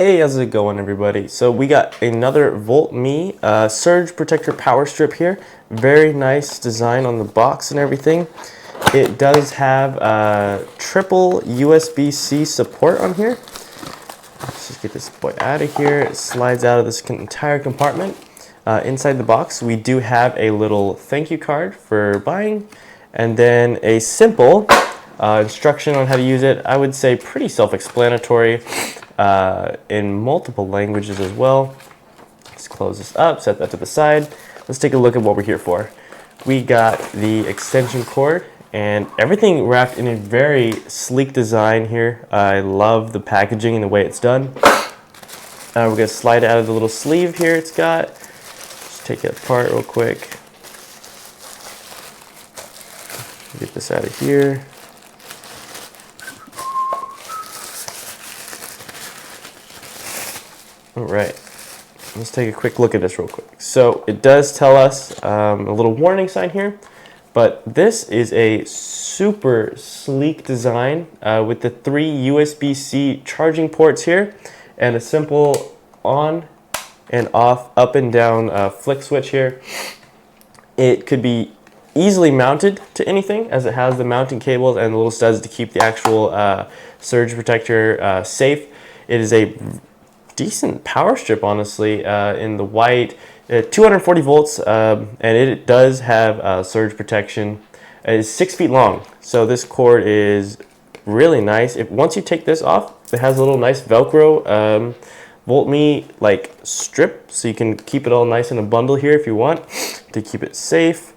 Hey, how's it going, everybody? So we got another VOLTME surge protector power strip here. Very nice design on the box and everything. It does have triple USB-C support on here. Let's just get this boy out of here. It slides out of this entire compartment. Inside the box, we do have a little thank you card for buying, and then a simple instruction on how to use it. I would say pretty self-explanatory. In multiple languages as well. Let's close this up, set that to the side. Let's take a look at what we're here for. We got the extension cord and everything wrapped in a very sleek design here. I love the packaging and the way it's done. We're going to slide it out of the little sleeve here it's got. Just take it apart real quick. Get this out of here. All right, let's take a quick look at this real quick. So it does tell us a little warning sign here, but this is a super sleek design with the 3 USB-C charging ports here and a simple on and off, up and down flick switch here. It could be easily mounted to anything as it has the mounting cables and the little studs to keep the actual surge protector safe. It is a decent power strip, honestly, in the white, 240 volts, and it does have surge protection. It is 6 feet long, so this cord is really nice. Once you take this off, it has a little nice Velcro VOLTME like strip, so you can keep it all nice in a bundle here if you want to keep it safe.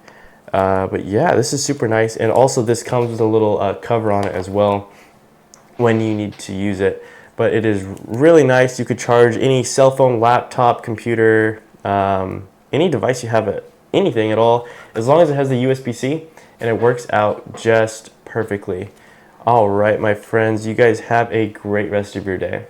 But yeah, this is super nice, and also this comes with a little cover on it as well when you need to use it. But it is really nice. You could charge any cell phone, laptop, computer, any device you have, anything at all, as long as it has the USB-C, and it works out just perfectly. All right, my friends, you guys have a great rest of your day.